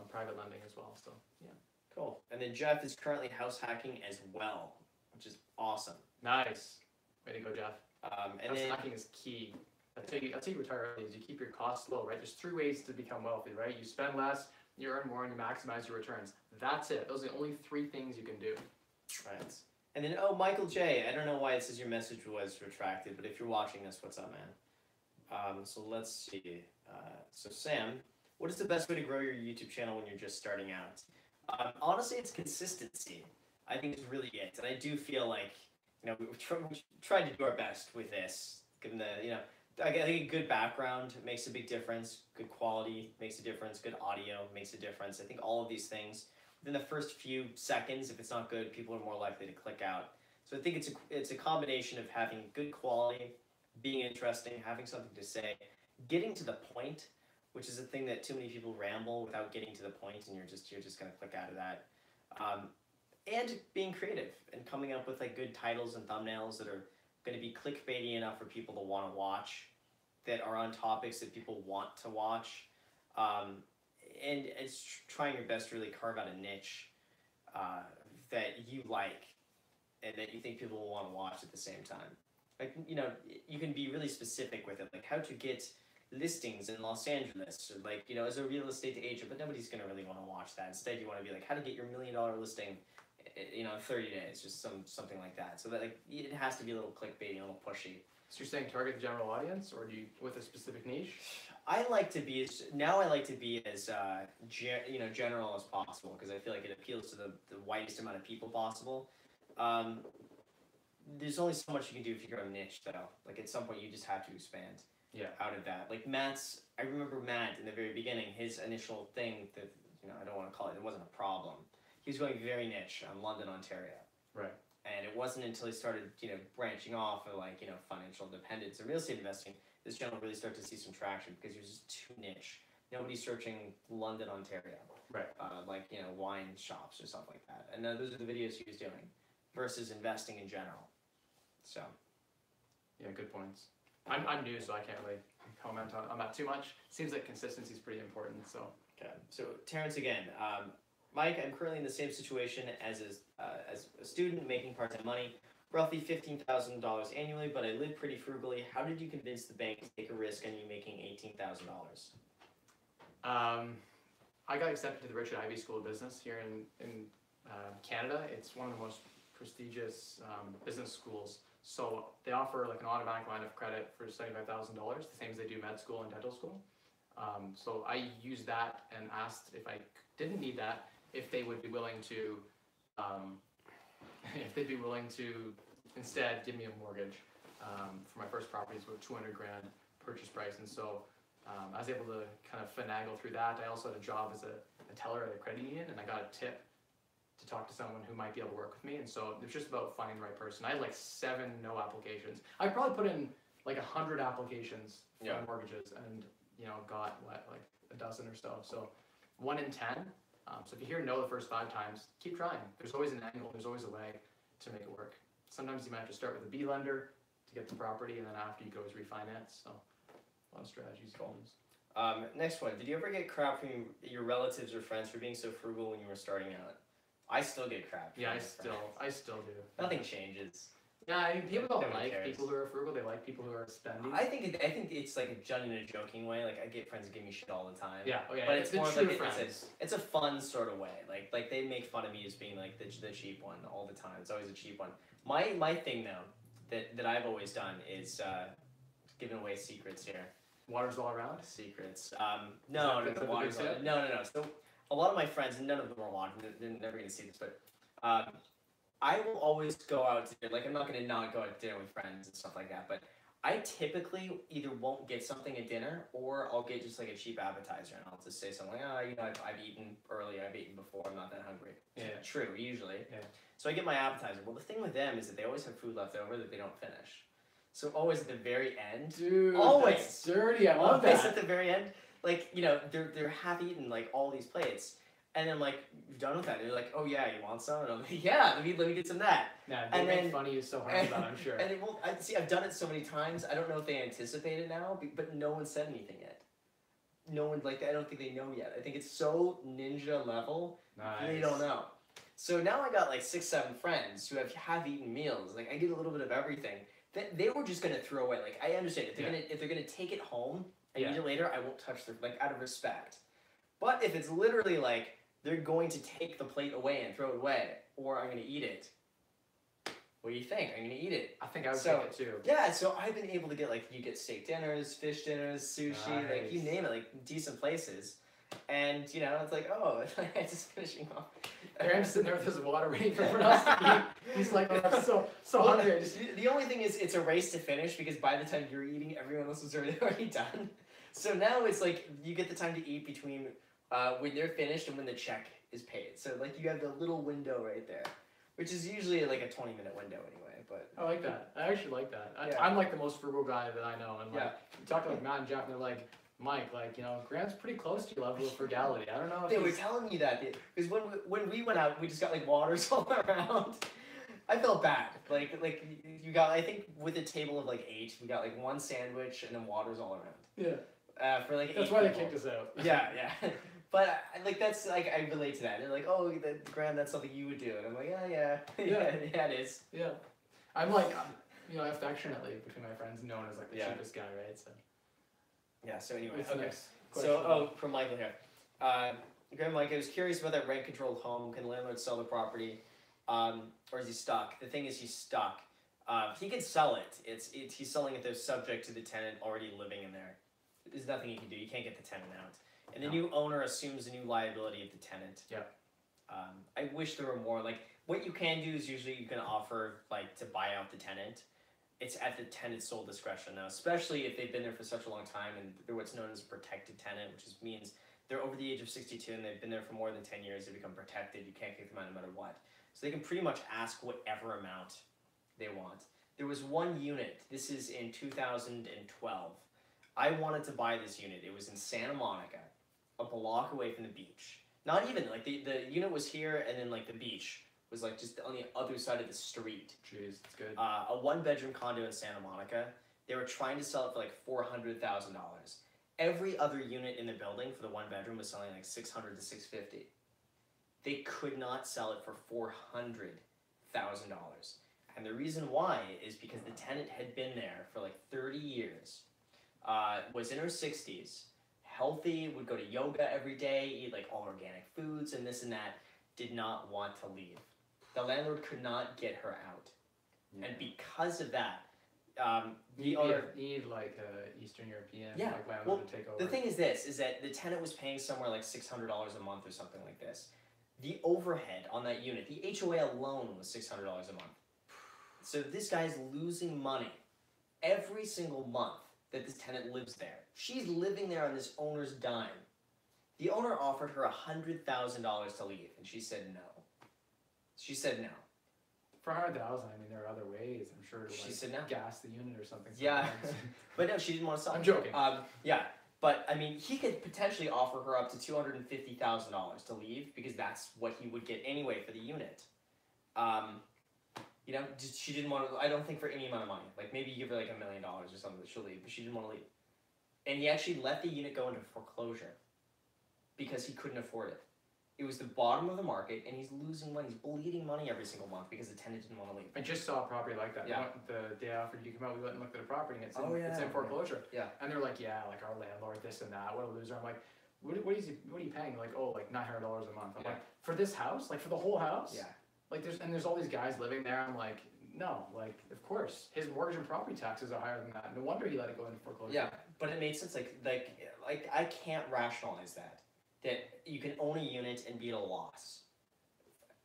private lending as well. So yeah. Cool. And then Jeff is currently house hacking as well, which is awesome. Nice. Way to go, Jeff. And house then hacking is key. That's how you retire early, is you keep your costs low, right? There's 3 ways to become wealthy, right? You spend less, you earn more, and you maximize your returns. That's it. Those are the only 3 things you can do. Right. And then, Michael J. I don't know why it says your message was retracted, but if you're watching this, what's up, man? So let's see. So Sam, what is the best way to grow your YouTube channel when you're just starting out? Honestly, it's consistency. I think it's really it. And I do feel like, we tried to do our best with this, given the, I think a good background makes a big difference. Good quality makes a difference. Good audio makes a difference. I think all of these things, within the first few seconds, if it's not good, people are more likely to click out. So I think it's a combination of having good quality, being interesting, having something to say, getting to the point, which is a thing that too many people ramble without getting to the point, and you're just going to click out of that. And being creative and coming up with like good titles and thumbnails that are going to be clickbaity enough for people to want to watch, that are on topics that people want to watch, and it's trying your best to really carve out a niche that you like and that you think people will want to watch at the same time. Like, you can be really specific with it, like how to get listings in Los Angeles, or like, as a real estate agent, but nobody's going to really want to watch that. Instead, you want to be like, how to get your $1 million listing, in 30 days, just something like that. So that it has to be a little clickbaity, a little pushy. So you're saying target the general audience, or do you with a specific niche? I like to be as general as possible, because I feel like it appeals to the widest amount of people possible. There's only so much you can do if you're a niche, though. Like at some point, you just have to expand. Yeah. Out of that, like I remember Matt in the very beginning. His initial thing that I don't want to call it wasn't a problem. He was going very niche on London, Ontario. Right. And it wasn't until he started, branching off of financial independence and real estate investing, this channel really started to see some traction, because he was just too niche. Nobody's searching London, Ontario. Right. Wine shops or stuff like that. And those are the videos he was doing versus investing in general. So. Yeah, good points. I'm new, so I can't really comment on that too much. Seems like consistency is pretty important. So. Okay. So Terrence again. Mike, I'm currently in the same situation as a student making part-time money, roughly $15,000 annually, but I live pretty frugally. How did you convince the bank to take a risk on you making $18,000? I got accepted to the Richard Ivey School of Business here in Canada. It's one of the most prestigious business schools. So they offer like an automatic line of credit for $75,000, the same as they do med school and dental school. So I used that and asked if I didn't need that, if they would be willing to, instead give me a mortgage for my first property. It's about $200,000 purchase price, and so I was able to kind of finagle through that. I also had a job as a teller at a credit union, and I got a tip to talk to someone who might be able to work with me. And so it was just about finding the right person. I had like 7 no applications. I probably put in like 100 applications for mortgages, and got like a dozen or so. So 1 in 10. So if you hear no the first 5 times, keep trying. There's always an angle. There's always a way to make it work. Sometimes you might have to start with a B lender to get the property, and then after you go is refinance. So a lot of strategies. Cool. Next one. Did you ever get crap from your relatives or friends for being so frugal when you were starting out? I still get crap. Yeah, I still do. Nothing changes. Yeah, I mean, people don't like people who are frugal. They like people who are spending. I think it's like done in a joking way. Like I get friends that give me shit all the time. Yeah, but it's more like it's a fun sort of way. Like they make fun of me as being like the cheap one all the time. It's always a cheap one. My thing though that I've always done is giving away secrets here. Water's all around. Secrets. No. The water's all, no. So a lot of my friends, and none of them are watching, they're never going to see this, but I will always go out to dinner. Like, I'm not going to not go out to dinner with friends and stuff like that, but I typically either won't get something at dinner or I'll get just like a cheap appetizer and I'll just say something like, oh, you know, I've eaten early, I've eaten before, I'm not that hungry. Yeah. True, usually. Yeah. So I get my appetizer. Well, the thing with them is that they always have food left over that they don't finish. So always at the very end. Dude, always. That's dirty. I love always that. At the very end. Like, you know, they're half eaten like all these plates. And then like, you're done with that. They're like, oh yeah, you want some? And I'm like, yeah, let me get some of that. Nah, they make fun of you so hard about it, I'm sure. And it won't, see, I've done it so many times. I don't know if they anticipate it now, but no one said anything yet. No one, like, I don't think they know yet. I think it's so ninja level, they don't know. So now I got like 6, 7 friends who have eaten meals. Like, I get a little bit of everything. They were just gonna throw away. Like, I understand if they're gonna take it home and eat it later, I won't touch their, like, out of respect. But if it's literally like they're going to take the plate away and throw it away, or I'm gonna eat it, what do you think? I'm gonna eat it. I think I would take it too. Yeah, so I've been able to get, like, you get steak dinners, fish dinners, sushi, like, you name it, like, decent places. And, you know, it's like, oh, I'm just finishing off. Graham's sitting there with his water waiting for us to eat. He's like, oh, I'm so hungry. The only thing is, it's a race to finish, because by the time you're eating, everyone else is already done. So now it's like, you get the time to eat between when they're finished and when the check is paid. So, like, you have the little window right there, which is usually like a 20-minute window anyway. But I like that. I actually like that. I'm like the most frugal guy that I know. And like, you talk to like Matt and Jeff, and they're like, Mike, like, you know, Graham's pretty close to your level of frugality. I don't know if they were telling me that, because when we went out, we just got like waters all around. I felt bad. Like you got, I think with a table of like 8, we got like 1 sandwich and then waters all around. Yeah. For like 8 That's why people. they kicked us out. Yeah. But like, that's like, I relate to that. They're like, oh, Graham, that's something you would do, and I'm like, yeah, it is. Yeah. I'm like, you know, affectionately between my friends known as like the cheapest guy, right? So. Yeah. So anyway, What's the next question? So from Michael here, Graham, Mike, I was curious about that rent-controlled home. Can landlords sell the property, or is he stuck? The thing is, he's stuck. He can sell it. He's selling it though, subject to the tenant already living in there. There's nothing he can do. You can't get the tenant out. And the new owner assumes the new liability of the tenant. Yeah. I wish there were more. Like, what you can do is usually you can offer, like, to buy out the tenant. It's at the tenant's sole discretion now, especially if they've been there for such a long time and they're what's known as a protected tenant, which means they're over the age of 62 and they've been there for more than 10 years. They become protected. You can't kick them out no matter what. So they can pretty much ask whatever amount they want. There was one unit. This is in 2012. I wanted to buy this unit. It was in Santa Monica, a block away from the beach. Not even, like, the unit was here, and then, like, the beach was, like, just on the other side of the street. Jeez, that's good. A 1-bedroom condo in Santa Monica. They were trying to sell it for, like, $400,000. Every other unit in the building for the 1-bedroom was selling, like, $600 to $650. They could not sell it for $400,000. And the reason why is because the tenant had been there for, like, 30 years. Was in her 60s, healthy, would go to yoga every day, eat like all organic foods and this and that, did not want to leave. The landlord could not get her out. Yeah. And because of that, the owner... You need like a Eastern European like landlord well, to take over. The thing is this, is that the tenant was paying somewhere like $600 a month or something like this. The overhead on that unit, the HOA alone was $600 a month. So this guy's losing money every single month that this tenant lives there. She's living there on this owner's dime. The owner offered her $100,000 to leave, and she said no. She said no. For $100,000, I mean, there are other ways, I'm sure, to she said no. Gas the unit or something. Yeah, but no, she didn't want to sell. I'm joking. Yeah, but I mean, he could potentially offer her up to $250,000 to leave, because that's what he would get anyway for the unit. You know, she didn't want to, I don't think for any amount of money. Like, maybe you give her like $1 million or something, she'll leave, but she didn't want to leave. And he actually let the unit go into foreclosure because he couldn't afford it. It was the bottom of the market, and he's losing money. He's bleeding money every single month because the tenant didn't want to leave. I just saw a property like that. Yeah. The day after you come out, we went and looked at a property, and it's in yeah. foreclosure. Yeah. And they're like, yeah, like our landlord, this and that. What a loser. I'm like, what are you paying? Like, oh, like $900 a month. I'm like, for this house? Like, for the whole house? Yeah. Like, there's all these guys living there. I'm like, no, like, of course, his mortgage and property taxes are higher than that. No wonder he let it go into foreclosure. Yeah, but it made sense. Like I can't rationalize that. that you can own a unit and be at a loss,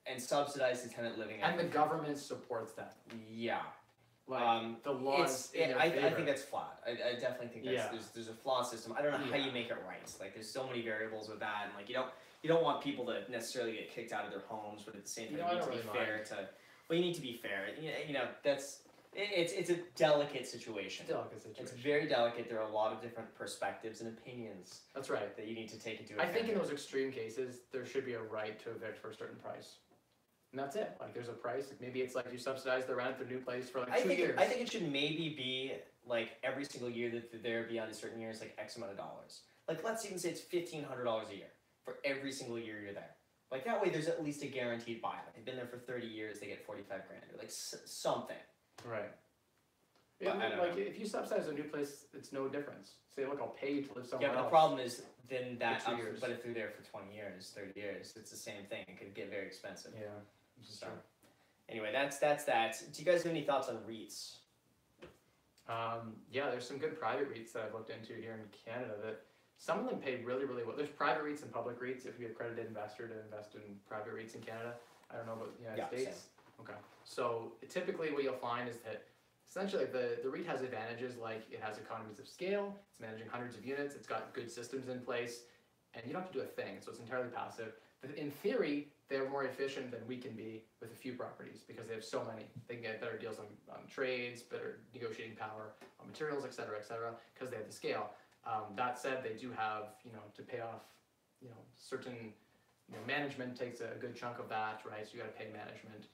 and subsidize the tenant living. And the government supports that. Yeah. Like the laws. I think that's flawed. I definitely think that's there's a flawed system. I don't know how you make it right. Like there's so many variables with that, and like you don't want people to necessarily get kicked out of their homes, but at the same time you need to be fair to. Well, you need to be fair. You know that's it's a delicate situation. It's very delicate. There are a lot of different perspectives and opinions. That's right. That you need to take into account. I think in those extreme cases, there should be a right to evict for a certain price. And that's it. Like, there's a price. Maybe it's like you subsidize the rent at the new place for like 2 years. I think it should maybe be like every single year that they're beyond a certain year is like X amount of dollars. Like, let's even say it's $1,500 a year for every single year you're there. Like, that way there's at least a guaranteed buyout. They've been there for 30 years, they get $45,000 or like something. Right. Yeah, like, if you subsidize a new place, it's no difference. Say, look, I'll pay to live somewhere else. Yeah, but the problem is then that, years. But if they're there for 20 years, 30 years, it's the same thing. It could get very expensive. Yeah. So, anyway, that's that. Do you guys have any thoughts on Reits? Yeah, there's some good private REITs that I've looked into here in Canada that some of them pay really, really well. There's private REITs and public REITs if you're an accredited investor to invest in private REITs in Canada. I don't know about the United States. Same. Okay. So typically what you'll find is that essentially the REIT has advantages like it has economies of scale, it's managing hundreds of units, it's got good systems in place, and you don't have to do a thing, so it's entirely passive. But in theory, they're more efficient than we can be with a few properties because they have so many. They can get better deals on trades, better negotiating power on materials, et cetera, because they have the scale. That said, they do have, to pay off, certain, management takes a good chunk of that, right? So you got to pay management.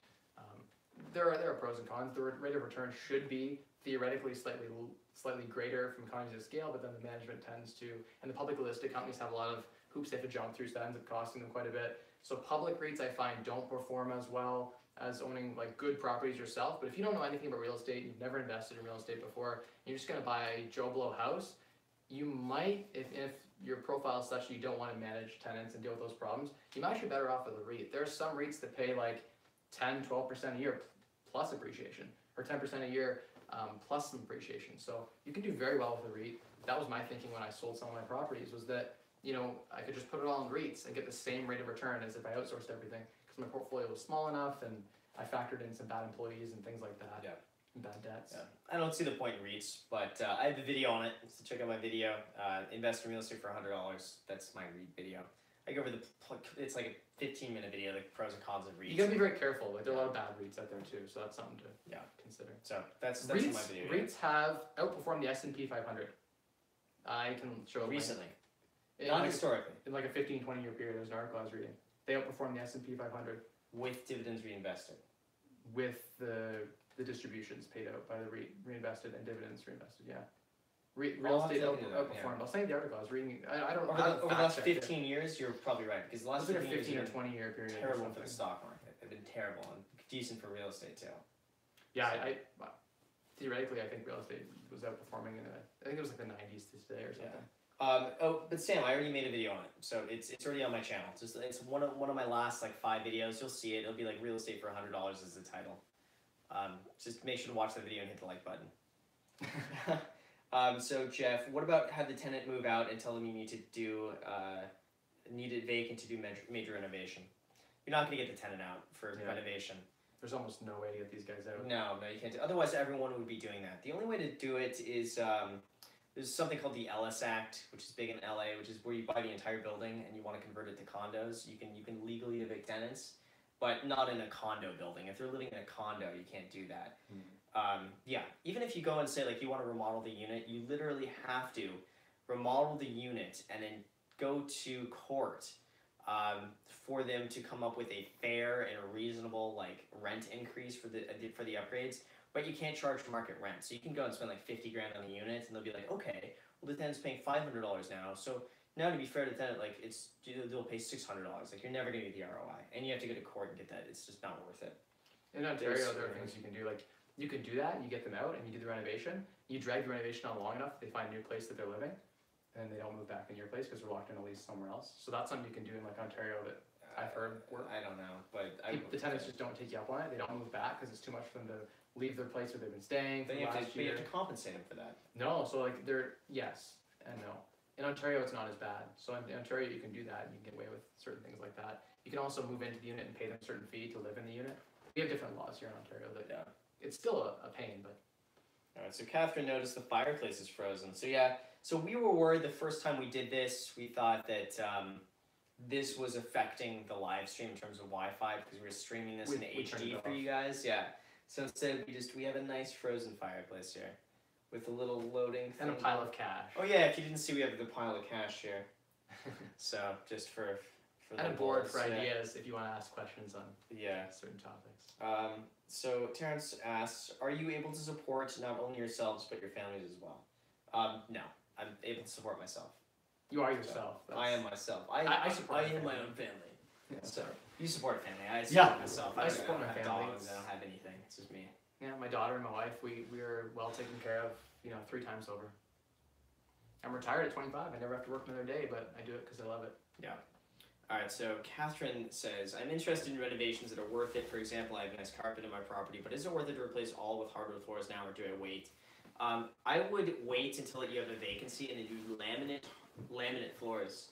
There are pros and cons. The rate of return should be theoretically slightly greater from economies of scale, but then the management tends to, and the public listed companies have a lot of hoops they have to jump through, so that ends up costing them quite a bit. So public REITs I find don't perform as well as owning like good properties yourself. But if you don't know anything about real estate, you've never invested in real estate before, you're just gonna buy a Joe Blow house, you might, if your profile is such that you don't want to manage tenants and deal with those problems, you might be better off with a REIT. There are some REITs that pay like 10, 12% a year plus appreciation, or 10% a year plus some appreciation. So you can do very well with a REIT. That was my thinking when I sold some of my properties, was that I could just put it all in REITs and get the same rate of return as if I outsourced everything, because my portfolio was small enough and I factored in some bad employees and things like that. Yeah. And bad debts. Yeah. I don't see the point in REITs, but I have a video on it. So check out my video. Invest in real estate for $100. That's my REIT video. I go over it's like a 15-minute video, like pros and cons of REITs. You gotta be very careful. Like there are a lot of bad REITs out there too, so that's something to consider. So that's REIts, my video. REITs have outperformed the S&P 500. I can show recently. Not historically. In like a 15, 20 year period, there's an article I was reading. They outperformed the S&P 500. With dividends reinvested. With the distributions paid out by the REIT, reinvested, and dividends reinvested, yeah. Real estate outperformed. I was saying the article, I was reading, I don't know. Over the last 15 years, you're probably right. Because the last 15 or 20 year period. Terrible for the stock market. They've been terrible and decent for real estate too. Yeah, so. Theoretically, I think real estate was outperforming I think it was like the 90s to today or something. Yeah. But Sam, I already made a video on it, so it's already on my channel. It's one of my last like 5 videos. You'll see it. It'll be like real estate for $100 is the title. Just make sure to watch the video and hit the like button. So Jeff, what about have the tenant move out and tell them you need to do need it vacant to do major renovation? You're not going to get the tenant out for renovation. There's almost no way to get these guys out. No, you can't. Otherwise, everyone would be doing that. The only way to do it is there's something called the Ellis Act, which is big in LA, which is where you buy the entire building and you want to convert it to condos. You can legally evict tenants, but not in a condo building. If they're living in a condo, you can't do that. Even if you go and say like you want to remodel the unit, you literally have to remodel the unit and then go to court for them to come up with a fair and a reasonable like rent increase for the upgrades. But you can't charge market rent. So you can go and spend like $50,000 on a unit and they'll be like, okay, well the tenant's paying $500 now. So now to be fair to the tenant, like they'll pay $600. Like you're never gonna get the ROI. And you have to go to court and get that. It's just not worth it. In Ontario, there are things you can do. Like you can do that, you get them out and you do the renovation. You drag the renovation on long enough, they find a new place that they're living and they don't move back in your place because they're locked in a lease somewhere else. So that's something you can do in like Ontario that I've heard work. I don't know, but the tenants just don't take you up on it. They don't move back because it's too much for them to leave their place where they've been staying for the last year. But you have to compensate them for that. No, so like they're yes and no. In Ontario, it's not as bad. So in Ontario, you can do that. And you can get away with certain things like that. You can also move into the unit and pay them a certain fee to live in the unit. We have different laws here in Ontario that it's still a pain, but. All right, so Catherine noticed the fireplace is frozen. So yeah, so we were worried the first time we did this. We thought that this was affecting the live stream in terms of Wi-Fi because we were streaming this in HD for you guys. Yeah. So instead, we have a nice frozen fireplace here with a little loading thing. And a pile of cash. Oh yeah, if you didn't see, we have the pile of cash here. So just for and a board for ideas if you want to ask questions on certain topics. So Terrence asks, are you able to support not only yourselves but your families as well? No, I'm able to support myself. You are yourself. I am myself. I am my own family. Yeah. So you support a family. I support myself. I support my family. Dogs. I don't have anything. It's just me. Yeah, my daughter and my wife. We are well taken care of. 3 times over. I'm retired at 25. I never have to work another day, but I do it because I love it. Yeah. All right, so Catherine says, I'm interested in renovations that are worth it. For example, I have nice carpet in my property, but is it worth it to replace all with hardwood floors now, or do I wait? I would wait until you have a vacancy and then do laminate floors.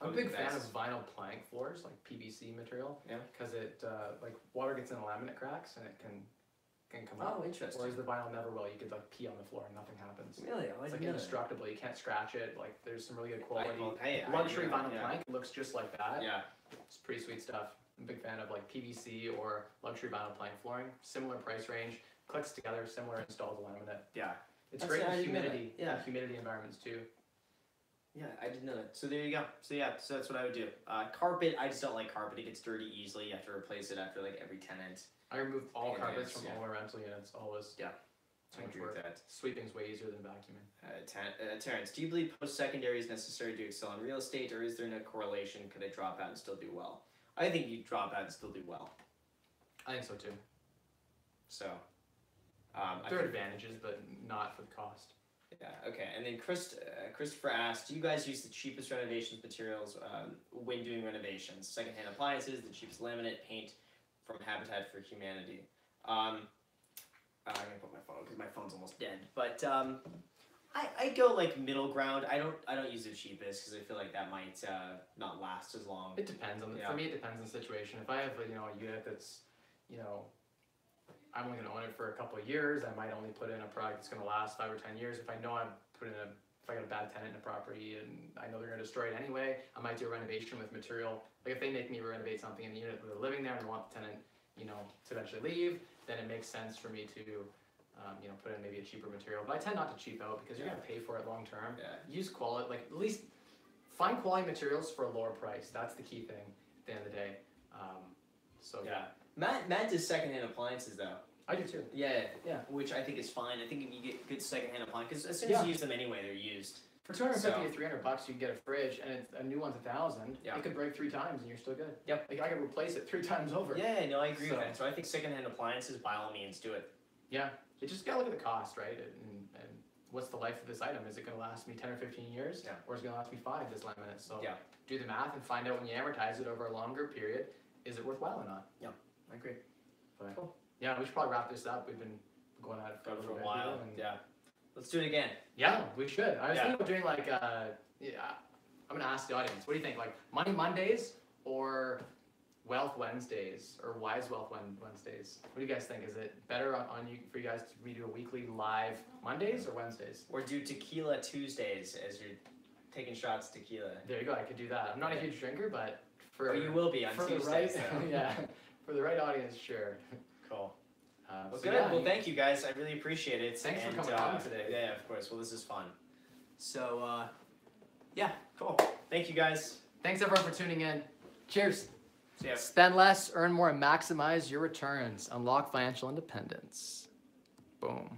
I'm a big fan of vinyl plank floors, like PVC material. Yeah. Because it, like, water gets in the laminate cracks and it can come out. Oh, interesting. Whereas the vinyl never will. You could, like, pee on the floor and nothing happens. Really? It's like indestructible. You can't scratch it. Like, there's some really good quality. Hey, luxury vinyl plank looks just like that. Yeah. It's pretty sweet stuff. I'm a big fan of, like, PVC or luxury vinyl plank flooring. Similar price range. Clicks together. Similar install to laminate. Yeah. It's great in humidity. Yeah. Humidity environments, too. Yeah, I didn't know that. So there you go. So yeah, so that's what I would do. Carpet, I just don't like carpet. It gets dirty easily. You have to replace it after like every tenant. I remove all carpets from all my rental units, always. Yeah, I agree with that. Sweeping's way easier than vacuuming. Terrence, do you believe post-secondary is necessary to excel in real estate, or is there no correlation? Could I drop out and still do well? I think you drop out and still do well. I think so too. So, there are advantages, but not for the cost. Yeah, okay. And then Christopher asked, do you guys use the cheapest renovations materials when doing renovations? Secondhand appliances, the cheapest laminate, paint from Habitat for Humanity. I'm going to put my phone because my phone's almost dead. But I go like middle ground. I don't use the cheapest because I feel like that might not last as long. It depends on for me. It depends on the situation. If I have a unit that's I'm only going to own it for a couple of years, I might only put in a product that's going to last 5 or 10 years. If I know if I got a bad tenant in a property and I know they're going to destroy it anyway, I might do a renovation with material. Like if they make me renovate something in the unit where they're living there and I want the tenant, to eventually leave, then it makes sense for me to, put in maybe a cheaper material. But I tend not to cheap out because you're going to pay for it long term. Yeah. Use quality, like at least find quality materials for a lower price. That's the key thing at the end of the day. Matt does secondhand appliances though. I do too. Yeah. Which I think is fine. I think if you get good secondhand appliances, because as soon as you use them anyway, they're used. For $250 to $300, you can get a fridge, and a new one's $1,000. Yeah. It could break 3 times, and you're still good. Yep. Like I could replace it 3 times over. Yeah, no, I agree with that. So I think secondhand appliances, by all means, do it. Yeah. You just gotta look at the cost, right? And what's the life of this item? Is it gonna last me 10 or 15 years? Yeah. Or is it gonna last me 5? This laminate. So do the math and find out when you amortize it over a longer period, is it worthwhile or not? Yeah, I agree. But cool. Yeah, we should probably wrap this up. We've been going at it for a while. Yeah. Let's do it again. Yeah, we should. I was thinking of doing like, I'm gonna ask the audience, what do you think? Like Money Mondays or Wealth Wednesdays or Wise Wealth Wednesdays? What do you guys think? Is it better for you guys to redo a weekly live Mondays or Wednesdays? Or do Tequila Tuesdays as you're taking shots of tequila. There you go. I could do that. I'm not a huge drinker, but you will be on Tuesdays. For the right audience, sure. Cool. Well, good. Well, thank you guys. I really appreciate it. Thanks for coming on today. Yeah, of course. Well, this is fun. So, yeah, cool. Thank you guys. Thanks everyone for tuning in. Cheers. Yeah. Spend less, earn more, and maximize your returns. Unlock financial independence. Boom.